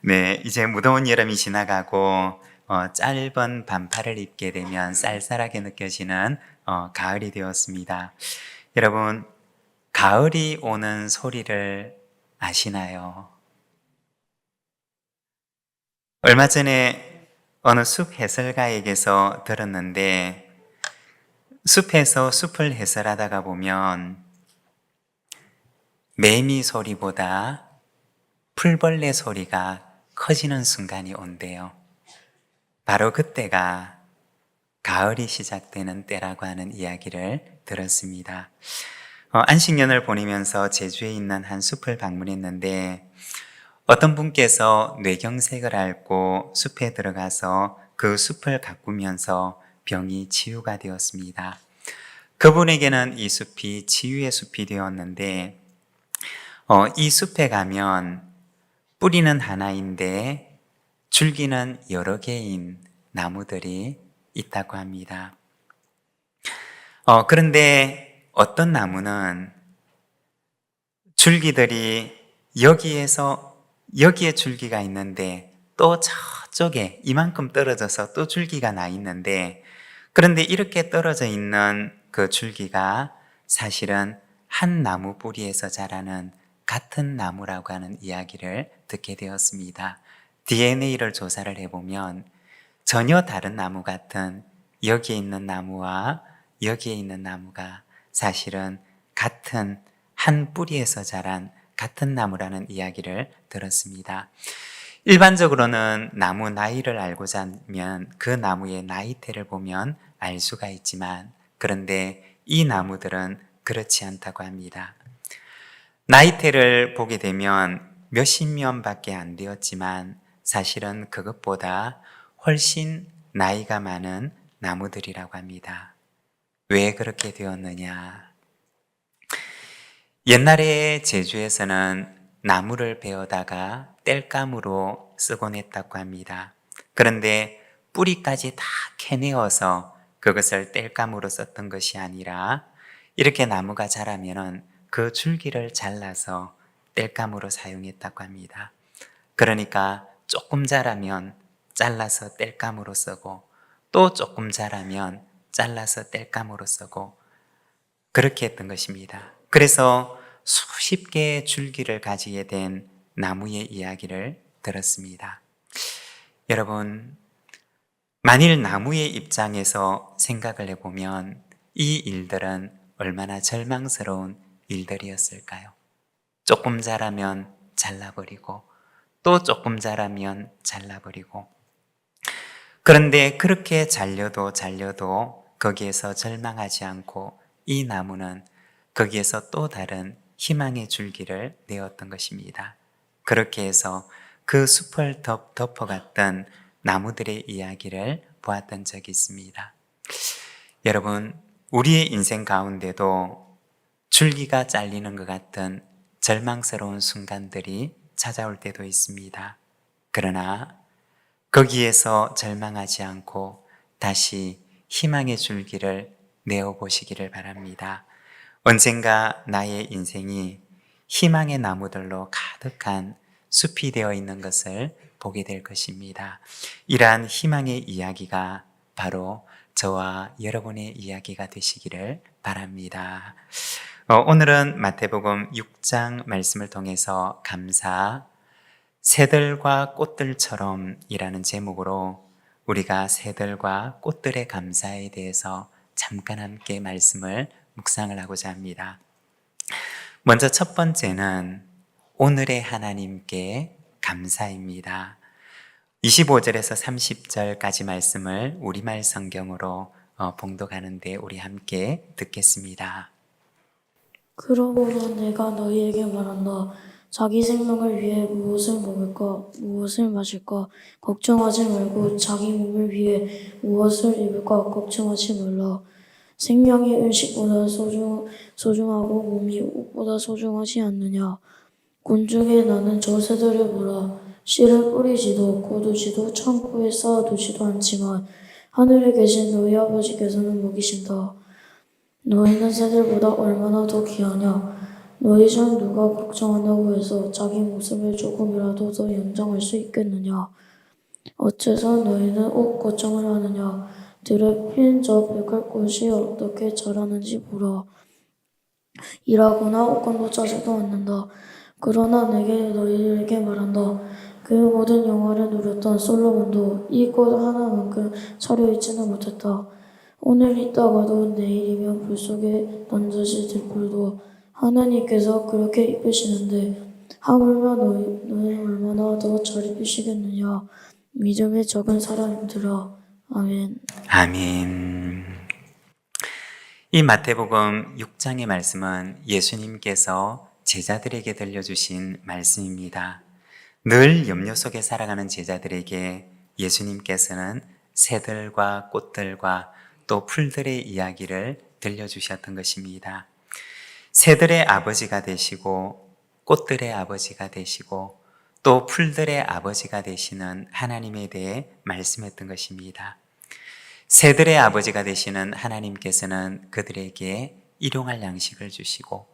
네, 이제 무더운 여름이 지나가고 짧은 반팔을 입게 되면 쌀쌀하게 느껴지는 가을이 되었습니다. 여러분, 가을이 오는 소리를 아시나요? 얼마 전에 어느 숲 해설가에게서 들었는데, 숲에서 숲을 해설하다가 보면 매미 소리보다 풀벌레 소리가 커지는 순간이 온대요. 바로 그때가 가을이 시작되는 때라고 하는 이야기를 들었습니다. 안식년을 보내면서 제주에 있는 한 숲을 방문했는데 어떤 분께서 뇌경색을 앓고 숲에 들어가서 그 숲을 가꾸면서 병이 치유가 되었습니다. 그분에게는 이 숲이 치유의 숲이 되었는데 이 숲에 가면 뿌리는 하나인데 줄기는 여러 개인 나무들이 있다고 합니다. 그런데 어떤 나무는 줄기들이 여기에 줄기가 있는데 또 저쪽에 이만큼 떨어져서 또 줄기가 나 있는데, 그런데 이렇게 떨어져 있는 그 줄기가 사실은 한 나무 뿌리에서 자라는 같은 나무라고 하는 이야기를 듣게 되었습니다. DNA를 조사를 해보면 전혀 다른 나무 같은 여기에 있는 나무와 여기에 있는 나무가 사실은 같은 한 뿌리에서 자란 같은 나무라는 이야기를 들었습니다. 일반적으로는 나무 나이를 알고자 하면 그 나무의 나이테를 보면 알 수가 있지만, 그런데 이 나무들은 그렇지 않다고 합니다. 나이테를 보게 되면 몇십 년밖에 안 되었지만 사실은 그것보다 훨씬 나이가 많은 나무들이라고 합니다. 왜 그렇게 되었느냐? 옛날에 제주에서는 나무를 베어다가 땔감으로 쓰곤 했다고 합니다. 그런데 뿌리까지 다 캐내어서 그것을 땔감으로 썼던 것이 아니라 이렇게 나무가 자라면은 그 줄기를 잘라서 땔감으로 사용했다고 합니다. 그러니까 조금 자라면 잘라서 땔감으로 쓰고 또 조금 자라면 잘라서 땔감으로 쓰고 그렇게 했던 것입니다. 그래서 수십 개의 줄기를 가지게 된 나무의 이야기를 들었습니다. 여러분, 만일 나무의 입장에서 생각을 해보면 이 일들은 얼마나 절망스러운 일들이었을까요? 조금 자라면 잘라버리고 또 조금 자라면 잘라버리고, 그런데 그렇게 잘려도 거기에서 절망하지 않고 이 나무는 거기에서 또 다른 희망의 줄기를 내었던 것입니다. 그렇게 해서 그 숲을 덮어갔던 나무들의 이야기를 보았던 적이 있습니다. 여러분, 우리의 인생 가운데도 줄기가 잘리는 것 같은 절망스러운 순간들이 찾아올 때도 있습니다. 그러나 거기에서 절망하지 않고 다시 희망의 줄기를 내어보시기를 바랍니다. 언젠가 나의 인생이 희망의 나무들로 가득한 숲이 되어 있는 것을 보게 될 것입니다. 이러한 희망의 이야기가 바로 저와 여러분의 이야기가 되시기를 바랍니다. 오늘은 마태복음 6장 말씀을 통해서 감사, 새들과 꽃들처럼 이라는 제목으로 우리가 새들과 꽃들의 감사에 대해서 잠깐 함께 말씀을 묵상을 하고자 합니다. 먼저 첫 번째는 오늘의 하나님께 감사입니다. 25절에서 30절까지 말씀을 우리말 성경으로 봉독하는데 우리 함께 듣겠습니다. 그러므로 내가 너희에게 말한다. 자기 생명을 위해 무엇을 먹을까, 무엇을 마실까 걱정하지 말고 자기 몸을 위해 무엇을 입을까 걱정하지 말라. 생명이 음식보다 소중하고 몸이 옷보다 소중하지 않느냐. 곤충의 나는 저 새들을 보라. 씨를 뿌리지도 거두지도 창고에 쌓아두지도 않지만 하늘에 계신 너희 아버지께서는 먹이신다. 너희는 새들보다 얼마나 더 귀하냐. 너희 중 누가 걱정한다고 해서 자기 목숨을 조금이라도 더 연장할 수 있겠느냐? 어째서 너희는 옷 걱정을 하느냐? 들에 피는 저 백할 꽃이 어떻게 자라는지 보라. 일하거나 옷감도 짜지도 않는다. 그러나 내게 너희에게 말한다. 그 모든 영화를 누렸던 솔로몬도 이 꽃 하나만큼 차려입지는 못했다. 오늘 있다가도 내일이면 불 속에 던져질 들불도 하나님께서 그렇게 입으시는데 하물며 너희는 얼마나 더 잘 입으시겠느냐. 믿음의 적은 사람들아. 아멘. 아멘. 이 마태복음 6장의 말씀은 예수님께서 제자들에게 들려주신 말씀입니다. 늘 염려 속에 살아가는 제자들에게 예수님께서는 새들과 꽃들과 또 풀들의 이야기를 들려주셨던 것입니다. 새들의 아버지가 되시고 꽃들의 아버지가 되시고 또 풀들의 아버지가 되시는 하나님에 대해 말씀했던 것입니다. 새들의 아버지가 되시는 하나님께서는 그들에게 일용할 양식을 주시고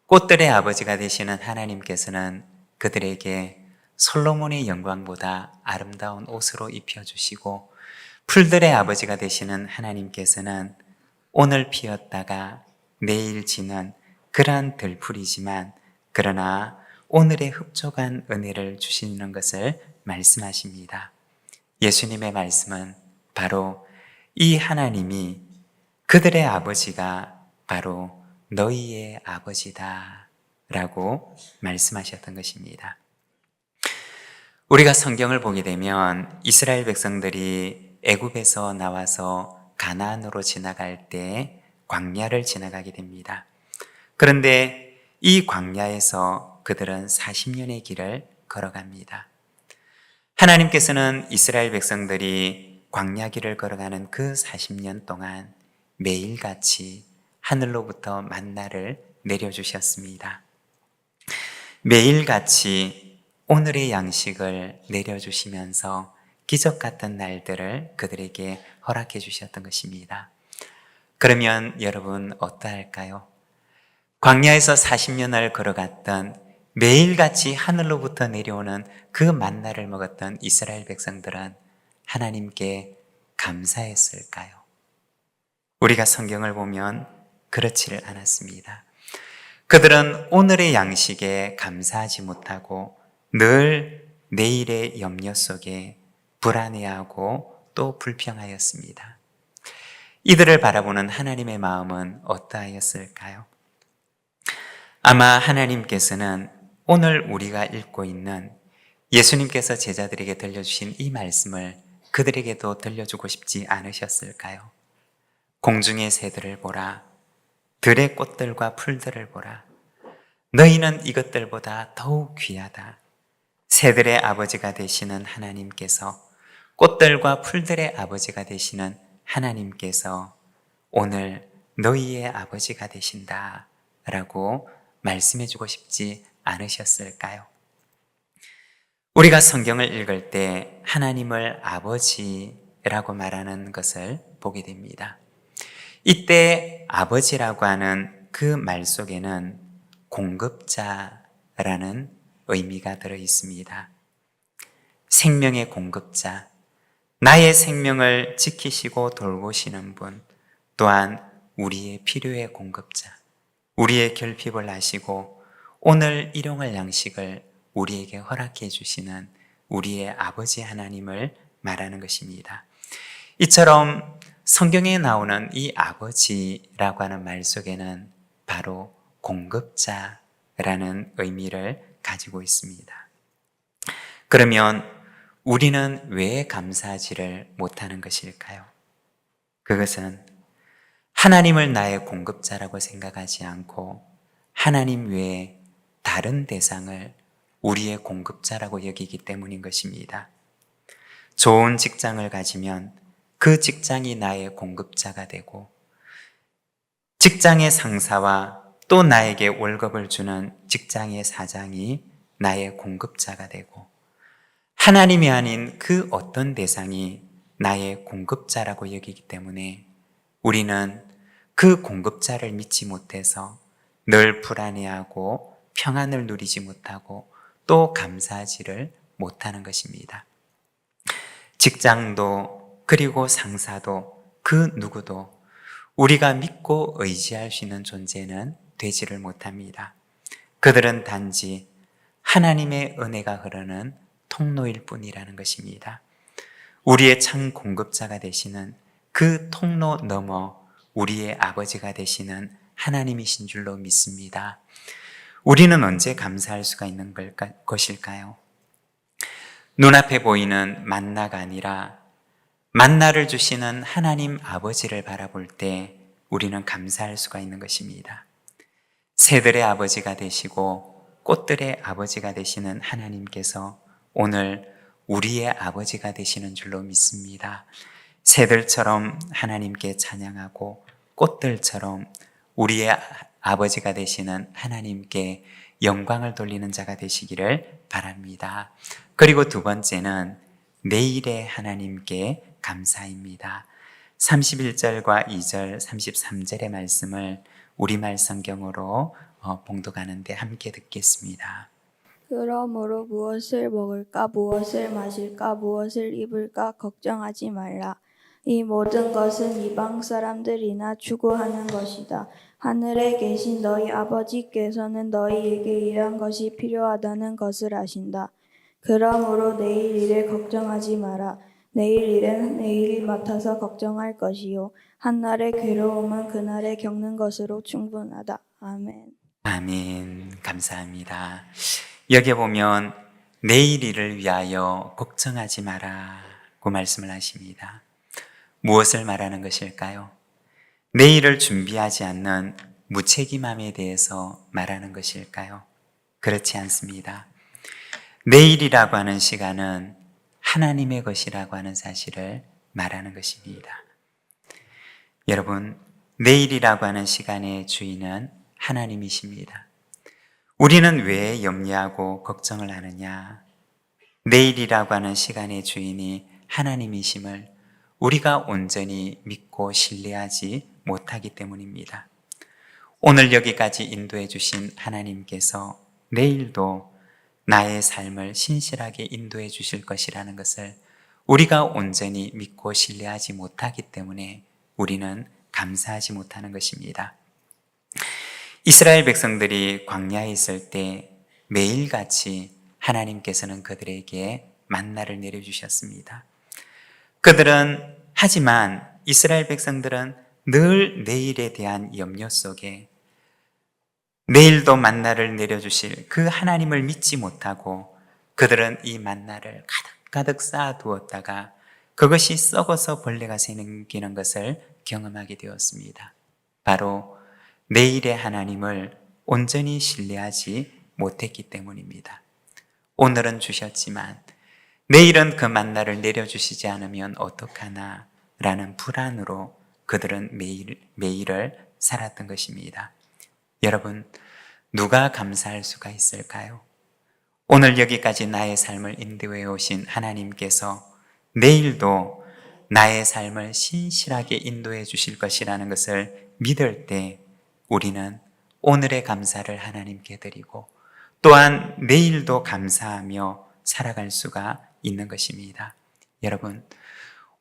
꽃들의 아버지가 되시는 하나님께서는 그들에게 솔로몬의 영광보다 아름다운 옷으로 입혀주시고 풀들의 아버지가 되시는 하나님께서는 오늘 피었다가 내일 지는 그러한 들풀이지만 그러나 오늘의 흡족한 은혜를 주시는 것을 말씀하십니다. 예수님의 말씀은 바로 이 하나님이 그들의 아버지가 바로 너희의 아버지다 라고 말씀하셨던 것입니다. 우리가 성경을 보게 되면 이스라엘 백성들이 애굽에서 나와서 가나안으로 지나갈 때 광야를 지나가게 됩니다. 그런데 이 광야에서 그들은 40년의 길을 걸어갑니다. 하나님께서는 이스라엘 백성들이 광야길을 걸어가는 그 40년 동안 매일같이 하늘로부터 만나를 내려주셨습니다. 매일같이 오늘의 양식을 내려주시면서 기적 같은 날들을 그들에게 허락해 주셨던 것입니다. 그러면 여러분 어떠할까요? 광야에서 40년을 걸어갔던 매일같이 하늘로부터 내려오는 그 만나를 먹었던 이스라엘 백성들은 하나님께 감사했을까요? 우리가 성경을 보면 그렇지를 않았습니다. 그들은 오늘의 양식에 감사하지 못하고 늘 내일의 염려 속에 불안해하고 또 불평하였습니다. 이들을 바라보는 하나님의 마음은 어떠하였을까요? 아마 하나님께서는 오늘 우리가 읽고 있는 예수님께서 제자들에게 들려주신 이 말씀을 그들에게도 들려주고 싶지 않으셨을까요? 공중의 새들을 보라, 들의 꽃들과 풀들을 보라. 너희는 이것들보다 더욱 귀하다. 새들의 아버지가 되시는 하나님께서, 꽃들과 풀들의 아버지가 되시는 하나님께서 오늘 너희의 아버지가 되신다 라고 말씀해주고 싶지 않으셨을까요? 우리가 성경을 읽을 때 하나님을 아버지라고 말하는 것을 보게 됩니다. 이때 아버지라고 하는 그 말 속에는 공급자라는 의미가 들어 있습니다. 생명의 공급자, 나의 생명을 지키시고 돌보시는 분, 또한 우리의 필요의 공급자, 우리의 결핍을 아시고 오늘 일용할 양식을 우리에게 허락해 주시는 우리의 아버지 하나님을 말하는 것입니다. 이처럼 성경에 나오는 이 아버지라고 하는 말 속에는 바로 공급자라는 의미를 가지고 있습니다. 그러면 우리는 왜 감사하지를 못하는 것일까요? 그것은 하나님을 나의 공급자라고 생각하지 않고 하나님 외에 다른 대상을 우리의 공급자라고 여기기 때문인 것입니다. 좋은 직장을 가지면 그 직장이 나의 공급자가 되고 직장의 상사와 또 나에게 월급을 주는 직장의 사장이 나의 공급자가 되고 하나님이 아닌 그 어떤 대상이 나의 공급자라고 여기기 때문에 우리는 그 공급자를 믿지 못해서 늘 불안해하고 평안을 누리지 못하고 또 감사하지를 못하는 것입니다. 직장도 그리고 상사도 그 누구도 우리가 믿고 의지할 수 있는 존재는 되지를 못합니다. 그들은 단지 하나님의 은혜가 흐르는 통로일 뿐이라는 것입니다. 우리의 참 공급자가 되시는 그 통로 넘어 우리의 아버지가 되시는 하나님이신 줄로 믿습니다. 우리는 언제 감사할 수가 있는 것일까요? 눈앞에 보이는 만나가 아니라 만나를 주시는 하나님 아버지를 바라볼 때 우리는 감사할 수가 있는 것입니다. 새들의 아버지가 되시고 꽃들의 아버지가 되시는 하나님께서 오늘 우리의 아버지가 되시는 줄로 믿습니다. 새들처럼 하나님께 찬양하고 꽃들처럼 우리의 아버지가 되시는 하나님께 영광을 돌리는 자가 되시기를 바랍니다. 그리고 두 번째는 내일의 하나님께 감사입니다. 31절과 2절, 33절의 말씀을 우리말 성경으로 봉독하는데 함께 듣겠습니다. 그러므로 무엇을 먹을까, 무엇을 마실까, 무엇을 입을까 걱정하지 말라. 이 모든 것은 이방 사람들이나 추구하는 것이다. 하늘에 계신 너희 아버지께서는 너희에게 이러한 것이 필요하다는 것을 아신다. 그러므로 내일 일을 걱정하지 마라. 내일 일은 내일이 맡아서 걱정할 것이요. 한날의 괴로움은 그날에 겪는 것으로 충분하다. 아멘. 아멘. 감사합니다. 여기 보면 내일 일을 위하여 걱정하지 마라고 말씀을 하십니다. 무엇을 말하는 것일까요? 내일을 준비하지 않는 무책임함에 대해서 말하는 것일까요? 그렇지 않습니다. 내일이라고 하는 시간은 하나님의 것이라고 하는 사실을 말하는 것입니다. 여러분, 내일이라고 하는 시간의 주인은 하나님이십니다. 우리는 왜 염려하고 걱정을 하느냐? 내일이라고 하는 시간의 주인이 하나님이심을 우리가 온전히 믿고 신뢰하지 못하기 때문입니다. 오늘 여기까지 인도해 주신 하나님께서 내일도 나의 삶을 신실하게 인도해 주실 것이라는 것을 우리가 온전히 믿고 신뢰하지 못하기 때문에 우리는 감사하지 못하는 것입니다. 이스라엘 백성들이 광야에 있을 때 매일같이 하나님께서는 그들에게 만나를 내려주셨습니다. 하지만 이스라엘 백성들은 늘 내일에 대한 염려 속에 내일도 만나를 내려주실 그 하나님을 믿지 못하고 그들은 이 만나를 가득가득 쌓아두었다가 그것이 썩어서 벌레가 생기는 것을 경험하게 되었습니다. 바로 내일의 하나님을 온전히 신뢰하지 못했기 때문입니다. 오늘은 주셨지만 내일은 그 만나를 내려주시지 않으면 어떡하나 라는 불안으로 그들은 매일을 살았던 것입니다. 여러분, 누가 감사할 수가 있을까요? 오늘 여기까지 나의 삶을 인도해 오신 하나님께서 내일도 나의 삶을 신실하게 인도해 주실 것이라는 것을 믿을 때 우리는 오늘의 감사를 하나님께 드리고 또한 내일도 감사하며 살아갈 수가 있는 것입니다. 여러분,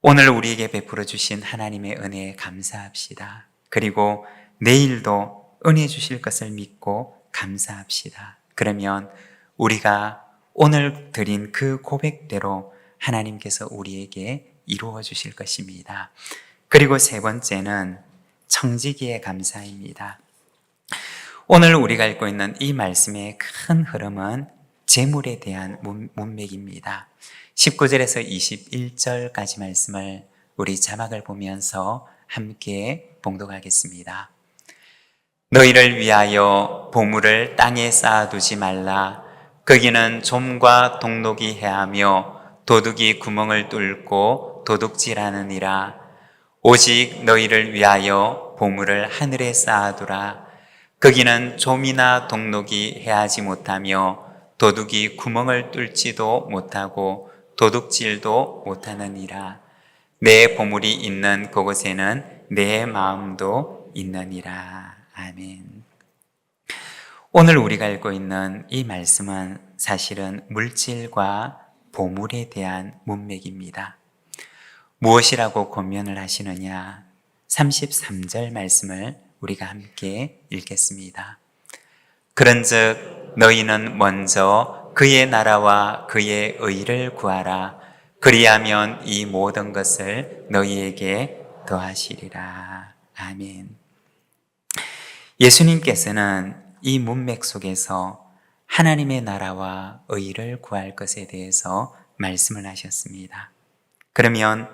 오늘 우리에게 베풀어 주신 하나님의 은혜에 감사합시다. 그리고 내일도 은혜 주실 것을 믿고 감사합시다. 그러면 우리가 오늘 드린 그 고백대로 하나님께서 우리에게 이루어 주실 것입니다. 그리고 세 번째는 청지기의 감사입니다. 오늘 우리가 읽고 있는 이 말씀의 큰 흐름은 재물에 대한 문맥입니다. 19절에서 21절까지 말씀을 우리 자막을 보면서 함께 봉독하겠습니다. 너희를 위하여 보물을 땅에 쌓아두지 말라. 거기는 좀과 동록이 해하며 도둑이 구멍을 뚫고 도둑질하느니라. 오직 너희를 위하여 보물을 하늘에 쌓아두라. 거기는 좀이나 동록이 해하지 못하며 도둑이 구멍을 뚫지도 못하고 도둑질도 못하느니라. 내 보물이 있는 그곳에는 내 마음도 있느니라. 아멘. 오늘 우리가 읽고 있는 이 말씀은 사실은 물질과 보물에 대한 문맥입니다. 무엇이라고 권면을 하시느냐? 33절 말씀을 우리가 함께 읽겠습니다. 그런즉 너희는 먼저 그의 나라와 그의 의를 구하라. 그리하면 이 모든 것을 너희에게 더하시리라. 아멘. 예수님께서는 이 문맥 속에서 하나님의 나라와 의를 구할 것에 대해서 말씀을 하셨습니다. 그러면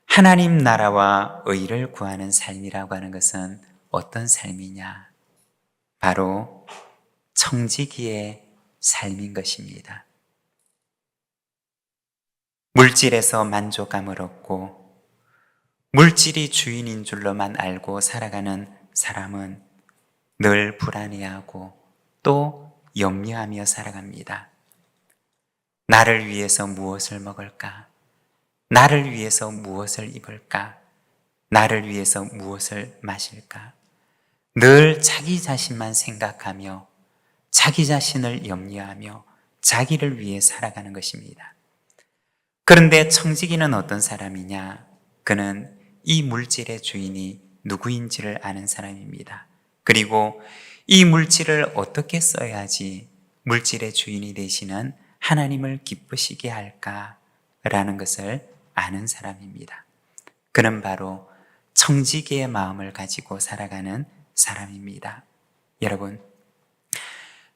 하나님 나라와 의를 구하는 삶이라고 하는 것은 어떤 삶이냐? 바로 청지기의 삶인 것입니다. 물질에서 만족감을 얻고 물질이 주인인 줄로만 알고 살아가는 사람은 늘 불안해하고 또 염려하며 살아갑니다. 나를 위해서 무엇을 먹을까? 나를 위해서 무엇을 입을까? 나를 위해서 무엇을 마실까? 늘 자기 자신만 생각하며 자기 자신을 염려하며 자기를 위해 살아가는 것입니다. 그런데 청지기는 어떤 사람이냐? 그는 이 물질의 주인이 누구인지를 아는 사람입니다. 그리고 이 물질을 어떻게 써야지 물질의 주인이 되시는 하나님을 기쁘시게 할까라는 것을 아는 사람입니다. 그는 바로 청지기의 마음을 가지고 살아가는 사람입니다. 여러분,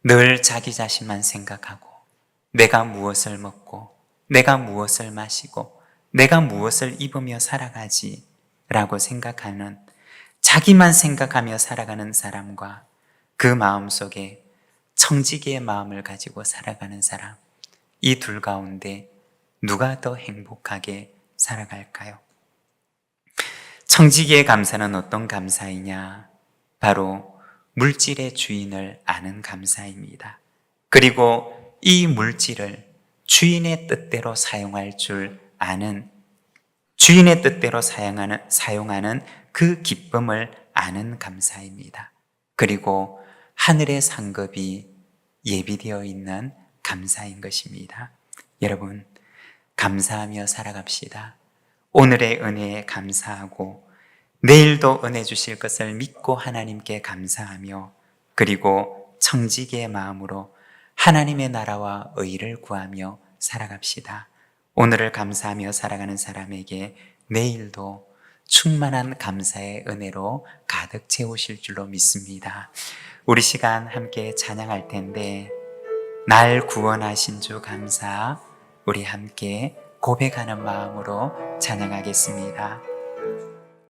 늘 자기 자신만 생각하고 내가 무엇을 먹고 내가 무엇을 마시고 내가 무엇을 입으며 살아가지 라고 생각하는, 자기만 생각하며 살아가는 사람과 그 마음 속에 청지기의 마음을 가지고 살아가는 사람, 이 둘 가운데 누가 더 행복하게 살아갈까요? 청지기의 감사는 어떤 감사이냐? 바로 물질의 주인을 아는 감사입니다. 그리고 이 물질을 주인의 뜻대로 사용할 줄 아는, 주인의 뜻대로 사용하는 그 기쁨을 아는 감사입니다. 그리고 하늘의 상급이 예비되어 있는 감사인 것입니다. 여러분, 감사하며 살아갑시다. 오늘의 은혜에 감사하고 내일도 은혜 주실 것을 믿고 하나님께 감사하며, 그리고 청지기의 마음으로 하나님의 나라와 의를 구하며 살아갑시다. 오늘을 감사하며 살아가는 사람에게 내일도 충만한 감사의 은혜로 가득 채우실 줄로 믿습니다. 우리 시간 함께 찬양할 텐데, 날 구원하신 주 감사, 우리 함께 고백하는 마음으로 찬양하겠습니다.